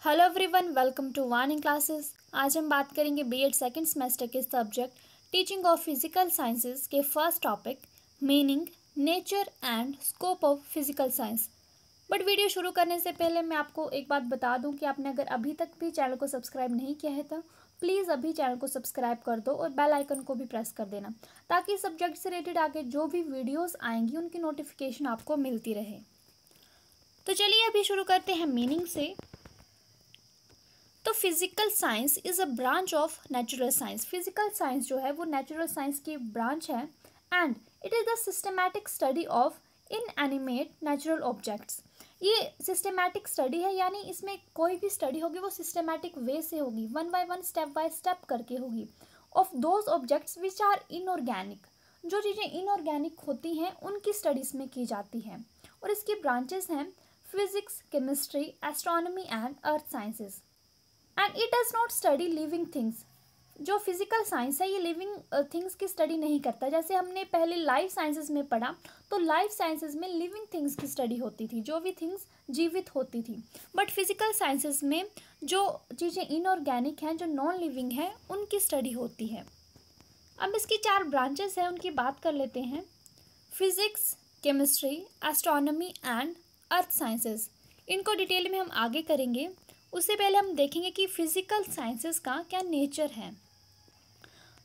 Hello everyone, welcome to warning classes. आज हम बात करेंगे बीएड सेकंड सेमेस्टर के subject teaching of physical sciences के first topic meaning, nature and scope of physical science. But video शुरू करने से पहले मैं आपको एक बात बता दूं कि आपने अगर अभी तक भी चैनल को सब्सक्राइब नहीं किया है तो प्लीज़ अभी चैनल को सब्सक्राइब कर दो और बेल आइकन को भी प्रेस कर देना, ताकि सब्जेक्ट से रिलेटेड आगे जो भी वीडियोज़ आएंगी उनकी नोटिफिकेशन आपको मिलती रहे। तो चलिए अभी शुरू करते हैं मीनिंग से। तो physical science is a branch of natural science. Physical science जो है वो नेचुरल साइंस की ब्रांच है and it is the systematic study of inanimate natural objects. ये सिस्टमैटिक स्टडी है, यानी इसमें कोई भी स्टडी होगी वो सिस्टमैटिक वे से होगी, वन बाय स्टेप करके होगी, of those objects which are inorganic. जो चीज़ें इनऑर्गेनिक होती हैं उनकी स्टडीज़ में की जाती हैं और इसकी ब्रांचेस हैं physics, chemistry, astronomy and earth sciences. And it does not study living things. जो फिजिकल साइंस है ये लिविंग थिंग्स की स्टडी नहीं करता। जैसे हमने पहले लाइफ साइंसेज में पढ़ा तो लाइफ साइंसेज में लिविंग थिंग्स की स्टडी होती थी, जो भी थिंग्स जीवित होती थी। बट फिजिकल साइंसेज में जो चीज़ें इनऑर्गेनिक हैं, जो नॉन लिविंग हैं, उनकी स्टडी होती है। अब इसकी 4 ब्रांचेस हैं, उनकी बात कर लेते हैं। Physics, chemistry, astronomy and earth sciences. इनको डिटेल में हम आगे करेंगे। उससे पहले हम देखेंगे कि फिजिकल साइंसेस का क्या नेचर है।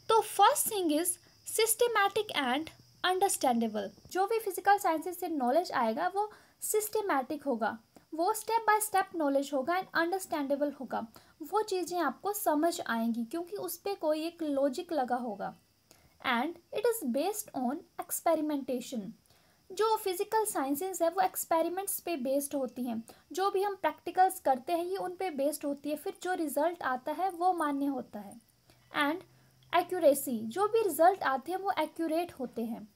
तो first thing is systematic and understandable. जो भी फिजिकल साइंसेस से नॉलेज आएगा वो सिस्टमैटिक होगा, वो स्टेप बाय स्टेप नॉलेज होगा एंड अंडरस्टैंडेबल होगा। वो चीज़ें आपको समझ आएंगी क्योंकि उस पर कोई एक लॉजिक लगा होगा। And it is based on experimentation. जो फिजिकल साइंसेस है वो एक्सपेरिमेंट्स पे बेस्ड होती हैं। जो भी हम प्रैक्टिकल्स करते हैं ये उन पे बेस्ड होती है, फिर जो रिजल्ट आता है वो मान्य होता है। एंड एक्यूरेसी, जो भी रिजल्ट आते हैं वो एक्यूरेट होते हैं।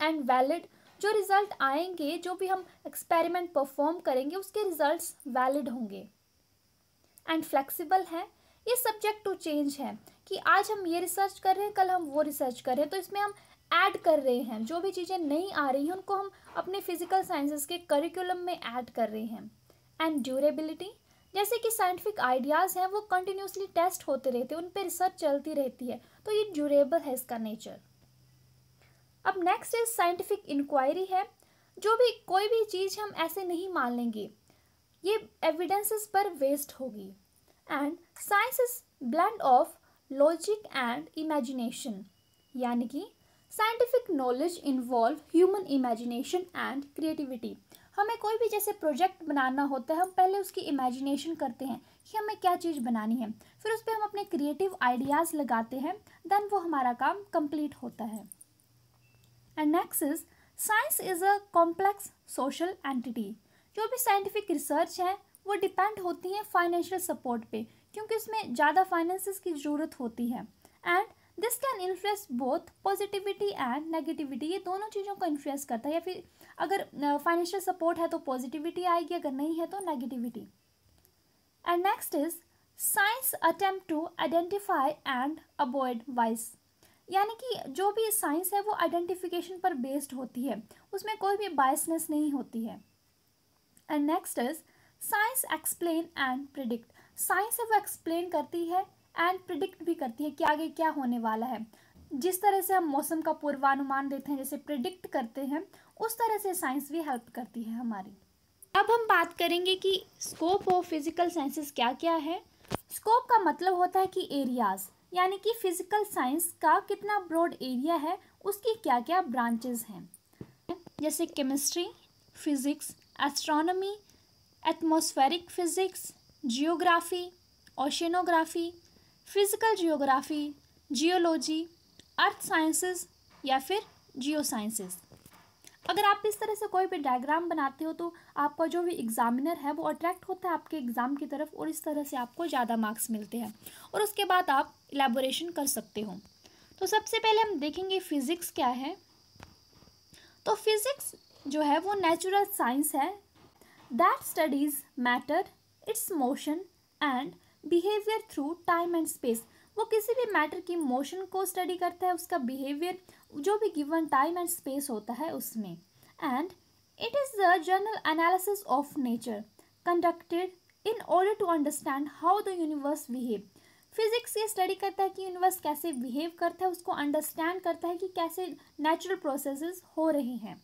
एंड वैलिड, जो रिजल्ट आएंगे, जो भी हम एक्सपेरिमेंट परफॉर्म करेंगे उसके रिजल्ट्स वैलिड होंगे। एंड फ्लेक्सिबल है, ये सब्जेक्ट टू चेंज है कि आज हम ये रिसर्च कर रहे हैं, कल हम वो रिसर्च कर रहे हैं, तो इसमें हम ऐड कर रहे हैं। जो भी चीज़ें नहीं आ रही हैं उनको हम अपने फिजिकल साइंसेस के करिकुलम में ऐड कर रहे हैं। एंड ड्यूरेबिलिटी, जैसे कि साइंटिफिक आइडियाज़ हैं वो कंटिन्यूसली टेस्ट होते रहते हैं, उन पर रिसर्च चलती रहती है, तो ये ड्यूरेबल है इसका नेचर। अब नेक्स्ट इज साइंटिफिक इंक्वायरी है। जो भी कोई भी चीज़ हम ऐसे नहीं मान लेंगे, ये एविडेंसेस पर बेस्ड होगी। And science is blend of logic and imagination, यानी कि scientific knowledge involve human imagination and creativity. हमें कोई भी जैसे प्रोजेक्ट बनाना होता है, हम पहले उसकी इमेजिनेशन करते हैं कि हमें क्या चीज़ बनानी है, फिर उस पर हम अपने क्रिएटिव आइडियाज़ लगाते हैं, देन वो हमारा काम कंप्लीट होता है। And next is science is a complex social entity. जो भी साइंटिफिक रिसर्च है वो डिपेंड होती है फाइनेंशियल सपोर्ट पे, क्योंकि उसमें ज़्यादा फाइनेंसेस की ज़रूरत होती है। And this can influence both positivity and negativity. ये दोनों चीज़ों को इन्फ्लुएंस करता है, या फिर अगर फाइनेंशियल सपोर्ट है तो पॉजिटिविटी आएगी, अगर नहीं है तो negativity. And next is science attempt to identify and avoid vice, यानी कि जो भी साइंस है वो आइडेंटिफिकेशन पर बेस्ड होती है, उसमें कोई भी बायसनेस नहीं होती है। And next is science explain and predict. Science है वो एक्सप्लेन करती है एंड प्रिडिक्ट भी करती है कि आगे क्या होने वाला है। जिस तरह से हम मौसम का पूर्वानुमान देते हैं, जैसे प्रिडिक्ट करते हैं, उस तरह से साइंस भी हेल्प करती है हमारी। अब हम बात करेंगे कि स्कोप ऑफ फिजिकल साइंसेस क्या क्या है। स्कोप का मतलब होता है कि एरियाज, यानी कि फिजिकल साइंस का कितना ब्रॉड एरिया है, उसकी क्या क्या ब्रांचेस हैं। जैसे chemistry, physics, astronomy, atmospheric physics, geography, oceanography, physical geography, geology, earth sciences या फिर जियो साइंसेस। अगर आप इस तरह से कोई भी डायग्राम बनाते हो तो आपका जो भी एग्जामिनर है वो अट्रैक्ट होता है आपके एग्ज़ाम की तरफ, और इस तरह से आपको ज़्यादा मार्क्स मिलते हैं और उसके बाद आप इलेबोरेशन कर सकते हो। तो सबसे पहले हम देखेंगे फिज़िक्स क्या है। तो फिज़िक्स जो है वो नेचुरल साइंस है that studies matter, it's motion and behaviour through time and space. वो किसी भी मैटर की मोशन को स्टडी करता है, उसका बिहेवियर जो भी गिवन टाइम एंड स्पेस होता है उसमें। And it is the general analysis of nature conducted in order to understand how the universe behave. Physics ये स्टडी करता है कि यूनिवर्स कैसे बिहेव करता है, उसको अंडरस्टैंड करता है कि कैसे नेचुरल प्रोसेसेस हो रहे हैं।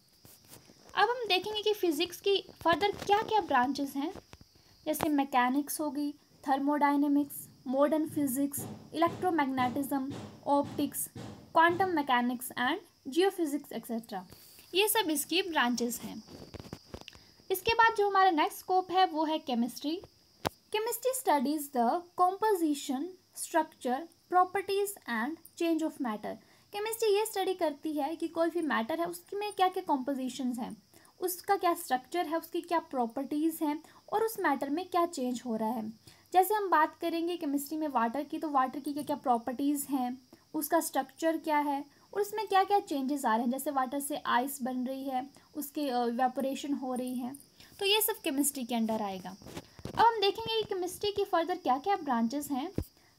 अब हम देखेंगे कि फिजिक्स की फर्दर क्या क्या ब्रांचेस हैं, जैसे मैकेनिक्स होगी, thermodynamics, modern physics, electromagnetism, optics, quantum mechanics and geophysics etcetera. ये सब इसकी ब्रांचेस हैं। इसके बाद जो हमारा नेक्स्ट स्कोप है वो है chemistry. Chemistry studies the composition, structure, properties and change of matter. Chemistry ये स्टडी करती है कि कोई भी मैटर है उसकी में क्या क्या कॉम्पोजिशंस हैं, उसका क्या स्ट्रक्चर है, उसकी क्या प्रॉपर्टीज़ हैं और उस मैटर में क्या चेंज हो रहा है। जैसे हम बात करेंगे केमिस्ट्री में वाटर की, तो वाटर की क्या क्या प्रॉपर्टीज़ हैं, उसका स्ट्रक्चर क्या है और उसमें क्या क्या चेंजेस आ रहे हैं। जैसे वाटर से आइस बन रही है, उसकी इवेपोरेशन हो रही है, तो ये सब केमिस्ट्री के अंडर आएगा। अब हम देखेंगे कि केमिस्ट्री की फर्दर क्या क्या ब्रांचेस हैं,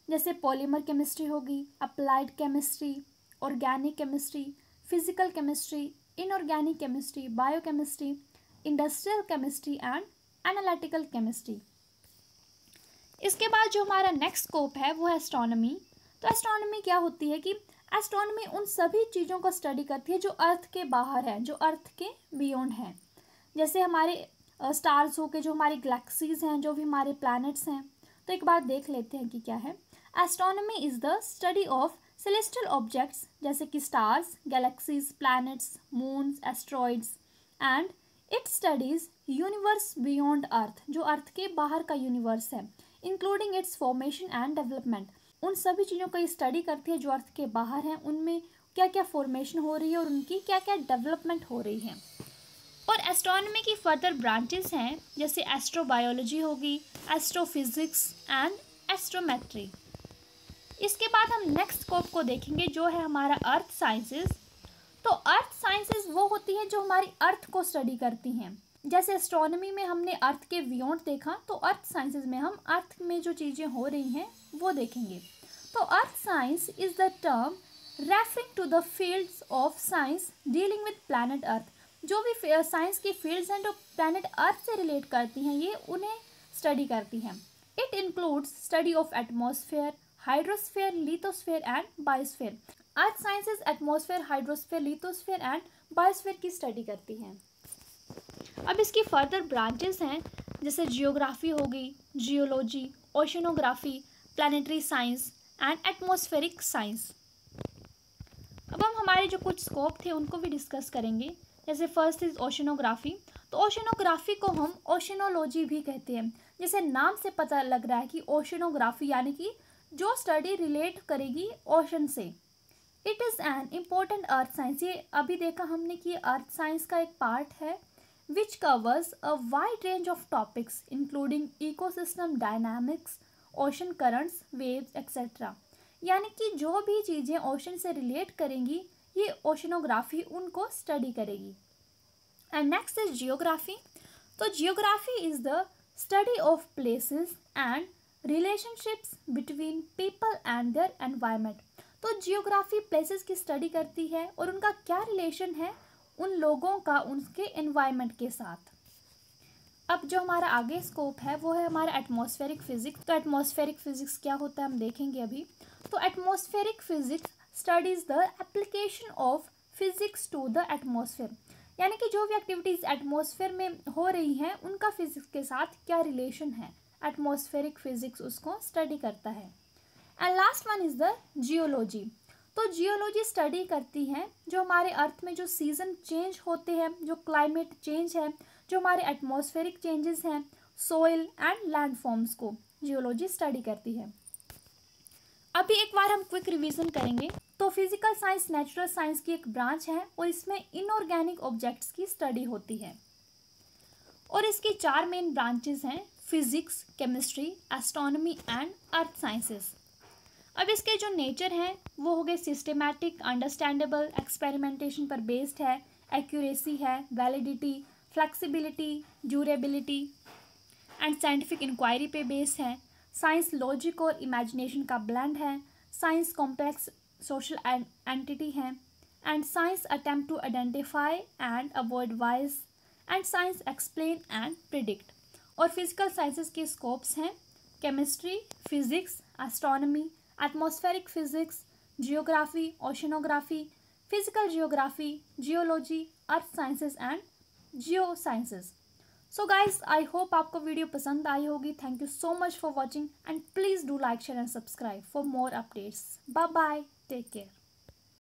जैसे पॉलीमर केमिस्ट्री होगी, applied chemistry, organic chemistry, physical chemistry, inorganic chemistry, biochemistry, industrial chemistry and analytical chemistry. इसके बाद जो हमारा नेक्स्ट स्कोप है वो है एस्ट्रोनॉमी। तो एस्ट्रोनॉमी क्या होती है कि एस्ट्रोनॉमी उन सभी चीज़ों को स्टडी करती है जो अर्थ के बाहर है, जो अर्थ के बियॉन्ड है। जैसे हमारे स्टार्स हो के जो हमारी गैलेक्सीज हैं, जो भी हमारे प्लैनेट्स हैं। तो एक बार देख लेते हैं कि क्या है। Astronomy is the study of celestial objects, जैसे कि stars, galaxies, planets, moons, asteroids and it studies universe beyond अर्थ, जो अर्थ के बाहर का यूनिवर्स है, including it's formation and development. उन सभी चीज़ों को स्टडी करती है जो अर्थ के बाहर हैं, उनमें क्या क्या फॉर्मेशन हो रही है और उनकी क्या क्या डेवलपमेंट हो रही है। और एस्ट्रोनॉमी की फर्दर ब्रांचेस हैं, जैसे एस्ट्रोबायोलॉजी होगी, एस्ट्रोफिजिक्स एंड एस्ट्रोमेट्री। इसके बाद हम नेक्स्ट स्कोप को देखेंगे जो है हमारा अर्थ साइंसेस। तो अर्थ साइंसेस वो होती है जो हमारी अर्थ को स्टडी करती हैं। जैसे एस्ट्रोनॉमी में हमने अर्थ के बियॉन्ड देखा, तो अर्थ साइंसेस में हम अर्थ में जो चीज़ें हो रही हैं वो देखेंगे। तो earth science is the term referring to the fields of science dealing with planet Earth. जो भी साइंस की फील्ड्स हैं जो प्लैनेट अर्थ से रिलेट करती हैं, ये उन्हें स्टडी करती हैं। It includes study of atmosphere, hydrosphere, lithosphere and biosphere. Earth sciences atmosphere, hydrosphere, lithosphere and biosphere की स्टडी करती हैं। अब इसकी फर्दर ब्रांचेस हैं, जैसे जियोग्राफी होगी, geology, oceanography, planetary science and atmospheric science. अब हम हमारे जो कुछ स्कोप थे उनको भी डिस्कस करेंगे। जैसे फर्स्ट इज ओशनोग्राफी। तो ओशनोग्राफी को हम ओशनोलॉजी भी कहते हैं। जैसे नाम से पता लग रहा है कि ओशनोग्राफी यानी कि जो स्टडी रिलेट करेगी ओशन से। It is an important earth science. ये अभी देखा हमने कि अर्थ साइंस का एक पार्ट है which covers a wide range of topics including ecosystem dynamics, ocean currents, waves etcetera. यानी कि जो भी चीज़ें ओशन से रिलेट करेंगी ये ओशनोग्राफी उनको स्टडी करेगी। And next is geography. तो geography is the study of places and relationships between people and their environment. तो जियोग्राफी प्लेसेस की स्टडी करती है और उनका क्या रिलेशन है उन लोगों का उनके एनवायरनमेंट के साथ। अब जो हमारा आगे स्कोप है वो है हमारा एटमॉस्फेरिक फिजिक्स। तो एटमॉस्फेरिक फिजिक्स क्या होता है हम देखेंगे अभी। तो atmospheric physics studies the application of physics to the atmosphere. यानी कि जो भी एक्टिविटीज़ एटमॉस्फेयर में हो रही हैं उनका फिजिक्स के साथ क्या रिलेशन है, एटमॉस्फेरिक फिजिक्स उसको स्टडी करता है। And last one is the geology. तो जियोलॉजी स्टडी करती है जो हमारे अर्थ में जो सीज़न चेंज होते हैं, जो क्लाइमेट चेंज है, जो हमारे एटमॉस्फेरिक चेंजेस हैं, सोइल एंड लैंड फॉर्म्स को जियोलॉजी स्टडी करती है। अभी एक बार हम क्विक रिवीजन करेंगे। तो फिजिकल साइंस नेचुरल साइंस की एक ब्रांच है और इसमें इनऑर्गेनिक ऑब्जेक्ट्स की स्टडी होती है और इसकी 4 मेन ब्रांचेस हैं, physics, chemistry, astronomy and earth sciences. अब इसके जो नेचर हैं वो हो गए सिस्टेमैटिक, अंडरस्टैंडेबल, एक्सपेरिमेंटेशन पर बेस्ड है, एक्यूरेसी है, validity, flexibility, durability and scientific inquiry पे बेस्ड है। साइंस लॉजिक और इमेजिनेशन का ब्लेंड है। साइंस कॉम्प्लेक्स सोशल एंटिटी है and science attempt to identify and avoid vice and science explain and predict. और फिजिकल साइंसेस के scopes हैं chemistry, physics, astronomy, atmospheric physics, geography, oceanography, physical geography, geology, earth sciences and geosciences. So guys, I hope आपको video पसंद आई होगी। Thank you so much for watching and please do like, share and subscribe for more updates. Bye bye, take care.